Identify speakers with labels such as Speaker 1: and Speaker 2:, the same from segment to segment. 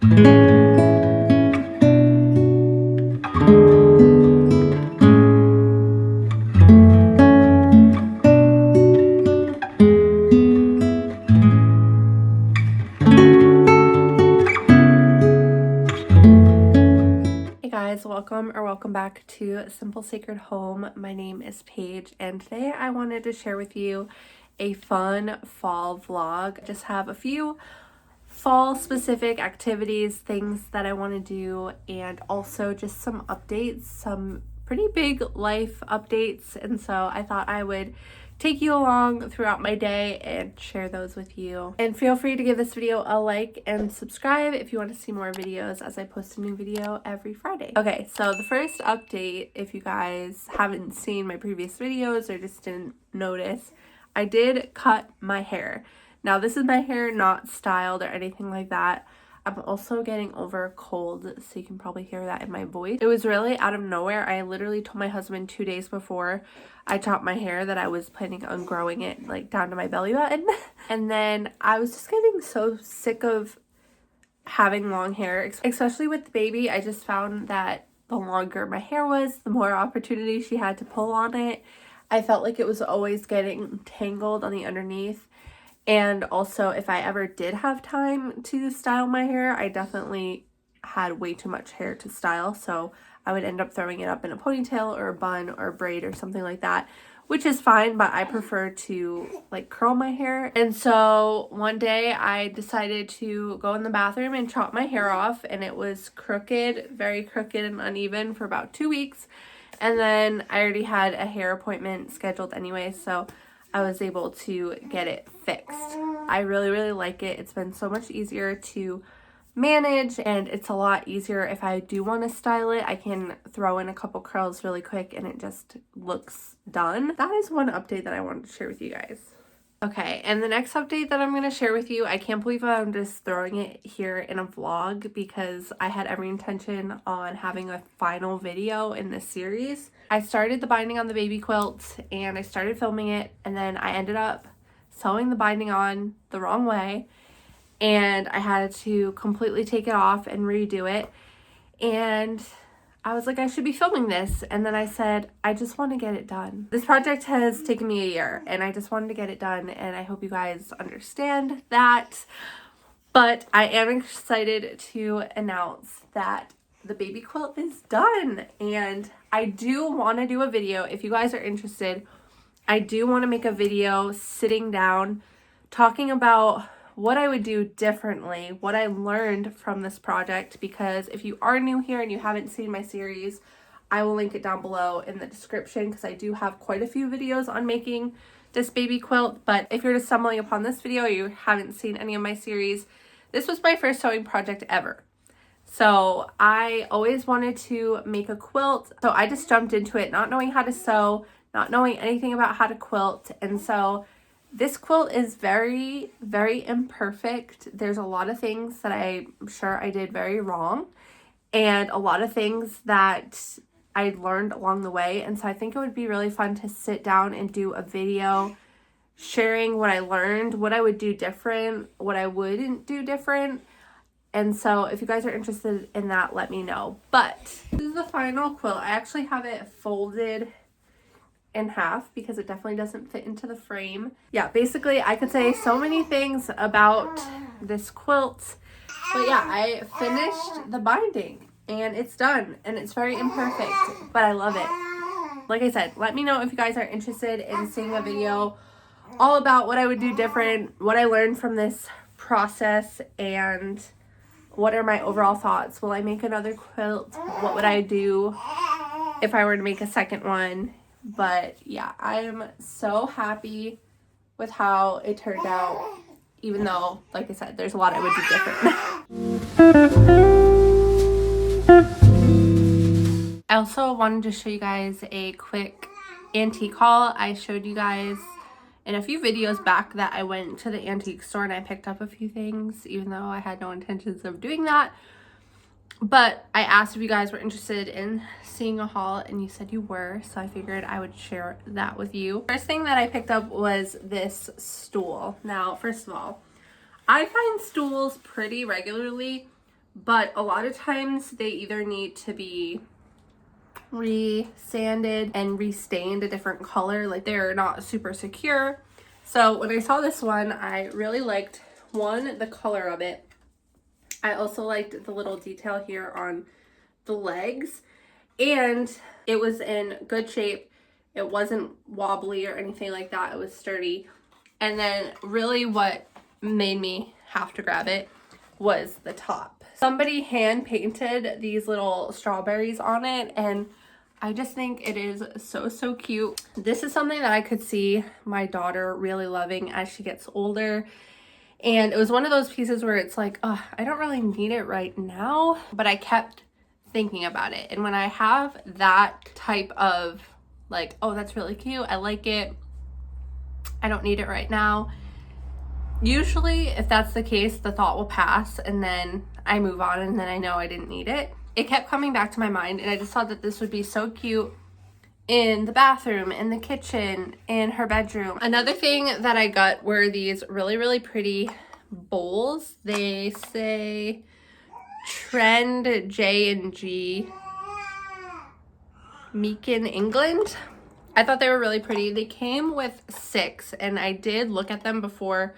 Speaker 1: Welcome back to Simple Sacred Home. My name is Paige, and today I wanted to share with you a fun fall vlog. I just have a few fall specific activities, things that I want to do, and also just some updates, some pretty big life updates. And so I thought I would take you along throughout my day and share those with you. And feel free to give this video a like and subscribe if you want to see more videos, as I post a new video every Friday. Okay, so the first update, if you guys haven't seen my previous videos or just didn't notice, I did cut my hair. Now this is my hair not styled or anything like that. I'm also getting over a cold, so you can probably hear that in my voice. It was really out of nowhere. I literally told my husband 2 days before I chopped my hair that I was planning on growing it like down to my belly button. And then I was just getting so sick of having long hair, especially with the baby. I just found that the longer my hair was, the more opportunity she had to pull on it. I felt like it was always getting tangled on the underneath. And also, if I ever did have time to style my hair, I definitely had way too much hair to style. So I would end up throwing it up in a ponytail or a bun or a braid or something like that, which is fine, but I prefer to like curl my hair. And so one day I decided to go in the bathroom and chop my hair off, and it was crooked, very crooked and uneven for about 2 weeks. And then I already had a hair appointment scheduled anyway, so I was able to get it fixed. I really like it. It's been so much easier to manage, and it's a lot easier if I do want to style it. I can throw in a couple curls really quick and it just looks done. That is one update that I wanted to share with you guys. Okay, and the next update that I'm going to share with you, I can't believe I'm just throwing it here in a vlog, because I had every intention on having a final video in this series. I started the binding on the baby quilt and I started filming it, and then I ended up sewing the binding on the wrong way, and I had to completely take it off and redo it. And I was like, I should be filming this. And then I said, I just want to get it done. This project has taken me a year, and I just wanted to get it done, and I hope you guys understand that. But I am excited to announce that the baby quilt is done, and I do want to do a video. If you guys are interested, I do want to make a video sitting down talking about what I would do differently, what I learned from this project, because if you are new here and you haven't seen my series, I will link it down below in the description, because I do have quite a few videos on making this baby quilt. But if you're just stumbling upon this video or you haven't seen any of my series, this was my first sewing project ever. So I always wanted to make a quilt, so I just jumped into it not knowing how to sew, not knowing anything about how to quilt. And so this quilt is very imperfect. There's a lot of things that I'm sure I did very wrong, and a lot of things that I learned along the way. And so I think it would be really fun to sit down and do a video sharing what I learned, what I would do different, what I wouldn't do different. And so if you guys are interested in that, let me know. But this is the final quilt. I actually have it folded in half because it definitely doesn't fit into the frame. Yeah, basically I could say so many things about this quilt, but yeah, I finished the binding and it's done, and it's very imperfect, but I love it. Like I said, let me know if you guys are interested in seeing a video all about what I would do different, what I learned from this process, and what are my overall thoughts. Will I make another quilt? What would I do if I were to make a second one? But yeah, I am so happy with how it turned out, even though, like I said, there's a lot I would do different. I also wanted to show you guys a quick antique haul. I showed you guys in a few videos back that I went to the antique store and I picked up a few things, even though I had no intentions of doing that. But I asked if you guys were interested in seeing a haul, and you said you were, so I figured I would share that with you. First thing that I picked up was this stool. Now, first of all, I find stools pretty regularly, but a lot of times they either need to be re-sanded and re-stained a different color, like they're not super secure. So when I saw this one, I really liked, one, the color of it. I also liked the little detail here on the legs, and it was in good shape. It wasn't wobbly or anything like that. It was sturdy. And then really what made me have to grab it was the top. Somebody hand painted these little strawberries on it, and I just think it is so cute. This is something that I could see my daughter really loving as she gets older. And it was one of those pieces where it's like, oh, I don't really need it right now, but I kept thinking about it. And when I have that type of like, oh, that's really cute, I like it, I don't need it right now, usually if that's the case, the thought will pass and then I move on, and then I know I didn't need it. It kept coming back to my mind, and I just thought that this would be so cute in the bathroom, in the kitchen, in her bedroom. Another thing that I got were these really pretty bowls. They say Trend J&G Meakin, England. I thought they were really pretty. They came with 6, and I did look at them before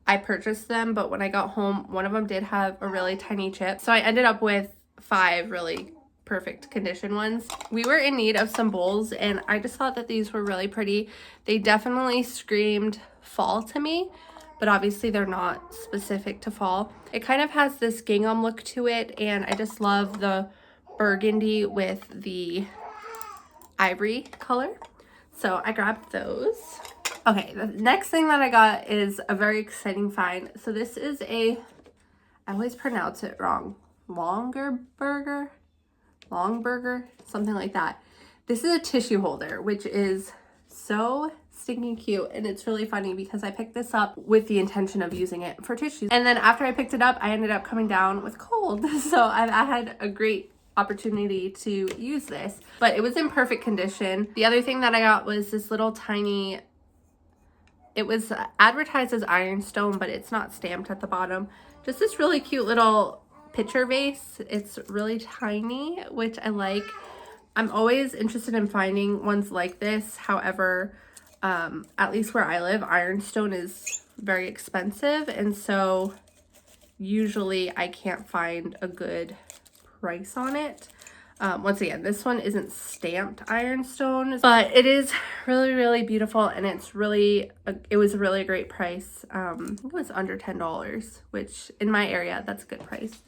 Speaker 1: I purchased them, but when I got home, one of them did have a really tiny chip. So I ended up with 5 really perfect condition ones. We were in need of some bowls, and I just thought that these were really pretty. They definitely screamed fall to me, but obviously they're not specific to fall. It kind of has this gingham look to it, and I just love the burgundy with the ivory color. So I grabbed those. Okay, the next thing that I got is a very exciting find. So this is I always pronounce it wrong. Long burger, something like that. This is a tissue holder, which is so stinking cute, and it's really funny because I picked this up with the intention of using it for tissues, and then after I picked it up, I ended up coming down with cold. So I had a great opportunity to use this, but it was in perfect condition. The other thing that I got was this little tiny, it was advertised as ironstone, but it's not stamped at the bottom. Just this really cute little pitcher vase. It's really tiny, which I like. I'm always interested in finding ones like this. However, at least where I live, ironstone is very expensive, and so usually I can't find a good price on it. Once again, this one isn't stamped ironstone, but it is really beautiful, and it's really it was really a great price. I think it was under $10, which in my area, that's a good price.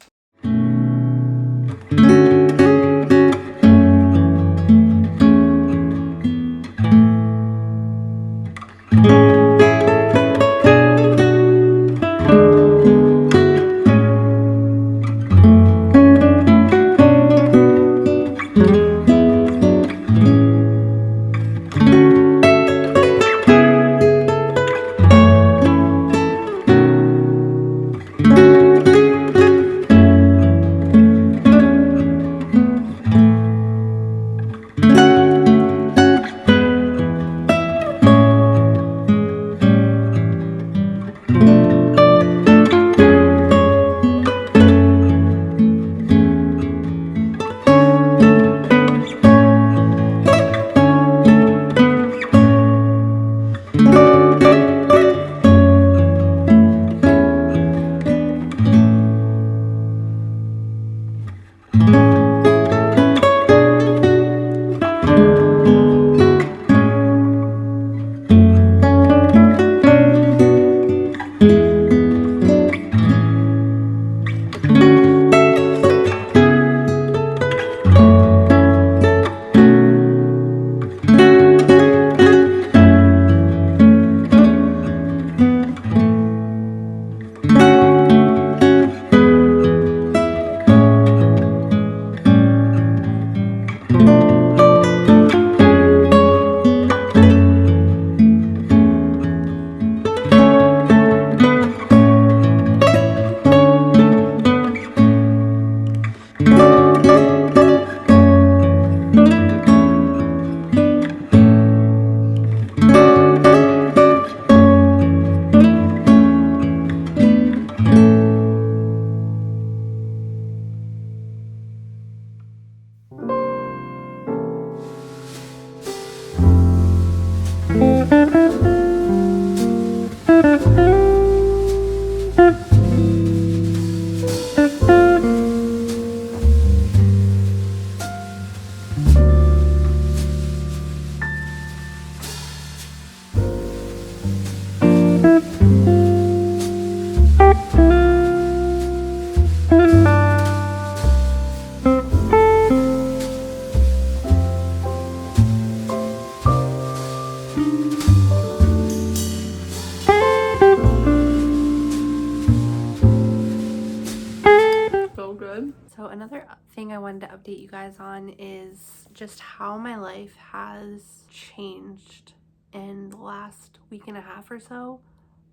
Speaker 1: good. So another thing I wanted to update you guys on is just how my life has changed in the last week and a half or so.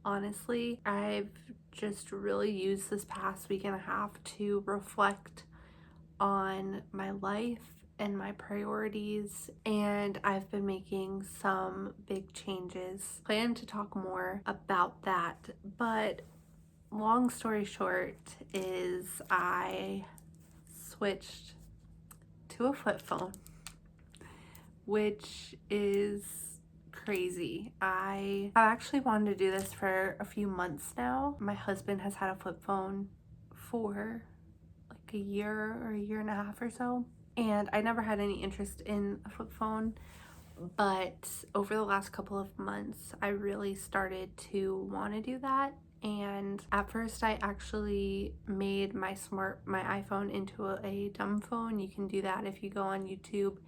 Speaker 1: Honestly, I've just really used this past week and a half to reflect on my life and my priorities, and I've been making some big changes. Plan to talk more about that, but long story short is I switched to a flip phone, which is crazy. I have actually wanted to do this for a few months now. My husband has had a flip phone for like a year or a year and a half or so, and I never had any interest in a flip phone, but over the last couple of months I really started to want to do that. And at first I actually made my iPhone into a dumb phone. You can do that if you go on YouTube.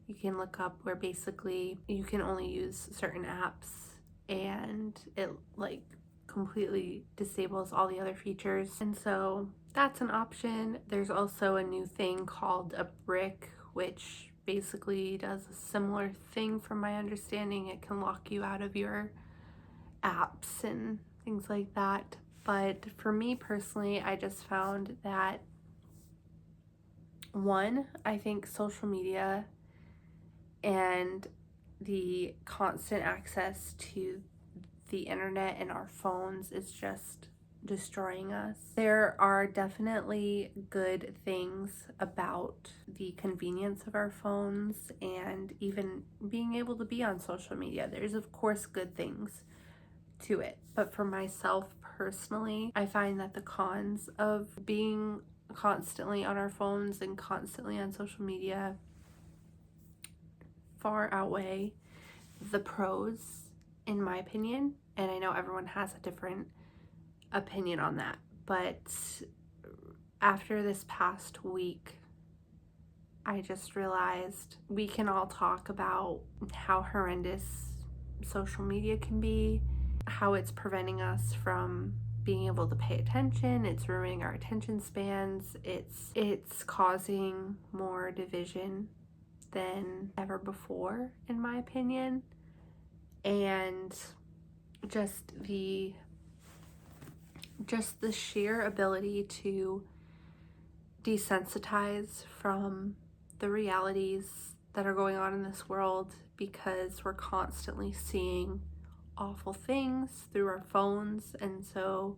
Speaker 1: You can look up where basically you can only use certain apps and it like completely disables all the other features. And so that's an option. There's also a new thing called a brick, which basically does a similar thing from my understanding. It can lock you out of your apps and things like that. But for me personally, I just found that one, I think social media and the constant access to the internet and our phones is just destroying us. There are definitely good things about the convenience of our phones and even being able to be on social media. There's of course good things to it, but for myself personally, I find that the cons of being constantly on our phones and constantly on social media far outweigh the pros, in my opinion. And I know everyone has a different opinion on that, but after this past week, I just realized we can all talk about how horrendous social media can be, how it's preventing us from being able to pay attention, it's ruining our attention spans, it's causing more division than ever before, in my opinion. And just the sheer ability to desensitize from the realities that are going on in this world, because we're constantly seeing awful things through our phones, and so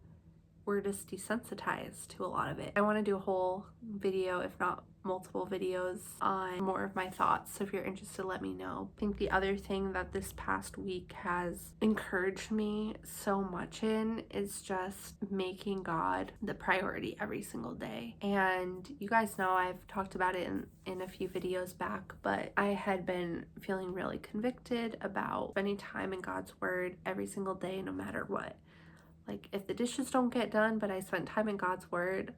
Speaker 1: we're just desensitized to a lot of it. I want to do a whole video, if not multiple videos, on more of my thoughts. So if you're interested, let me know. I think the other thing that this past week has encouraged me so much in is just making God the priority every single day. And you guys know I've talked about it in a few videos back, but I had been feeling really convicted about spending time in God's word every single day, no matter what. Like, if the dishes don't get done, but I spent time in God's word,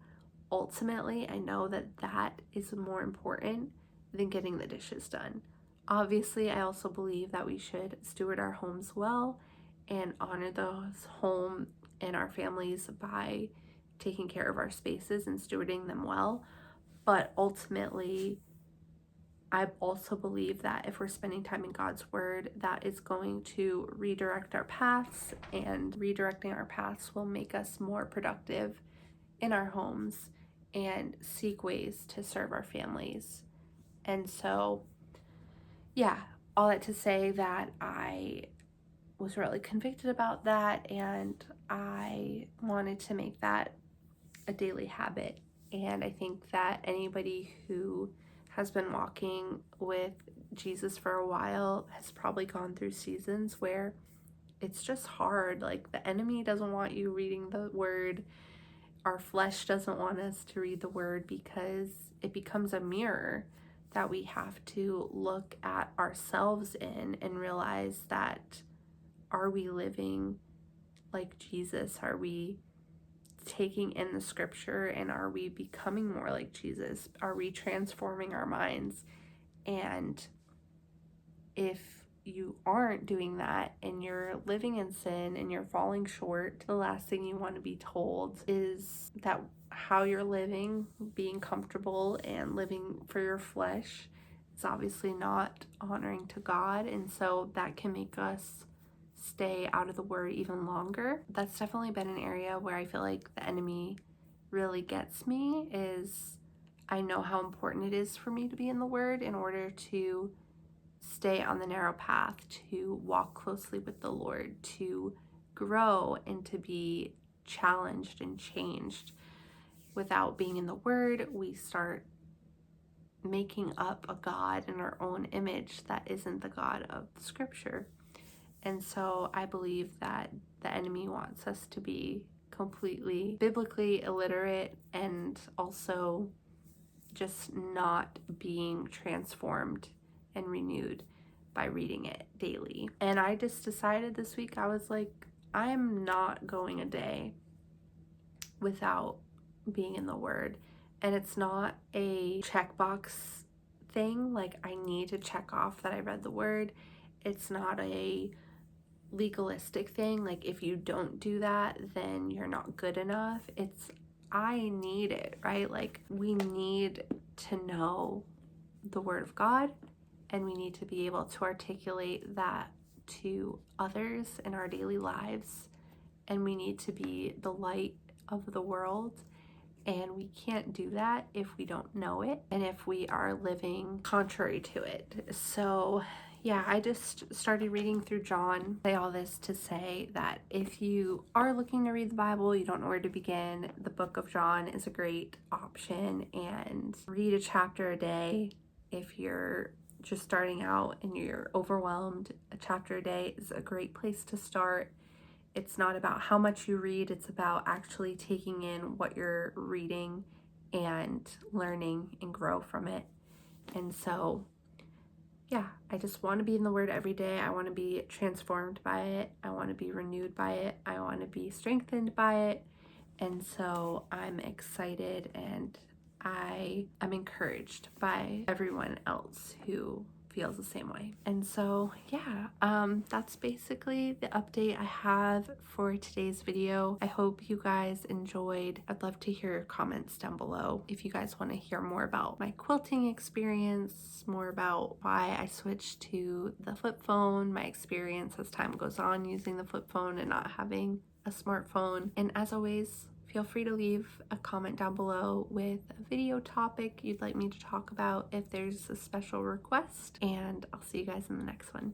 Speaker 1: ultimately, I know that that is more important than getting the dishes done. Obviously, I also believe that we should steward our homes well and honor the home and our families by taking care of our spaces and stewarding them well. But ultimately, I also believe that if we're spending time in God's word, that is going to redirect our paths, and redirecting our paths will make us more productive in our homes and seek ways to serve our families. And so, yeah, all that to say that I was really convicted about that, and I wanted to make that a daily habit. And I think that anybody who has been walking with Jesus for a while has probably gone through seasons where it's just hard. Like, the enemy doesn't want you reading the word. Our flesh doesn't want us to read the word, because it becomes a mirror that we have to look at ourselves in and realize that, are we living like Jesus? Are we taking in the scripture, and are we becoming more like Jesus? Are we transforming our minds? And if you aren't doing that and you're living in sin and you're falling short, the last thing you want to be told is that how you're living, being comfortable and living for your flesh, is obviously not honoring to God. And so that can make us stay out of the word even longer. That's definitely been an area where I feel like the enemy really gets me, is I know how important it is for me to be in the word in order to stay on the narrow path, to walk closely with the Lord, to grow and to be challenged and changed. Without being in the word, we start making up a God in our own image that isn't the God of the scripture. And so I believe that the enemy wants us to be completely biblically illiterate and also just not being transformed and renewed by reading it daily. And I just decided this week, I was like, I'm not going a day without being in the word. And it's not a checkbox thing, like I need to check off that I read the word. It's not a legalistic thing, like if you don't do that, then you're not good enough. It's I need it, right? Like we need to know the word of God, and we need to be able to articulate that to others in our daily lives, and we need to be the light of the world. And we can't do that if we don't know it and if we are living contrary to it. So yeah, I just started reading through John. I say all this to say that if you are looking to read the Bible, you don't know where to begin, the book of John is a great option, and read a chapter a day. If you're just starting out and you're overwhelmed, a chapter a day is a great place to start. It's not about how much you read, it's about actually taking in what you're reading and learning and grow from it. And so, yeah, I just want to be in the word every day. I want to be transformed by it. I want to be renewed by it. I want to be strengthened by it. And so I'm excited, and I am encouraged by everyone else who feels the same way. And so yeah, that's basically the update I have for today's video. I hope you guys enjoyed. I'd love to hear your comments down below if you guys want to hear more about my quilting experience, more about why I switched to the flip phone, my experience as time goes on using the flip phone and not having a smartphone. And as always, feel free to leave a comment down below with a video topic you'd like me to talk about if there's a special request, and I'll see you guys in the next one.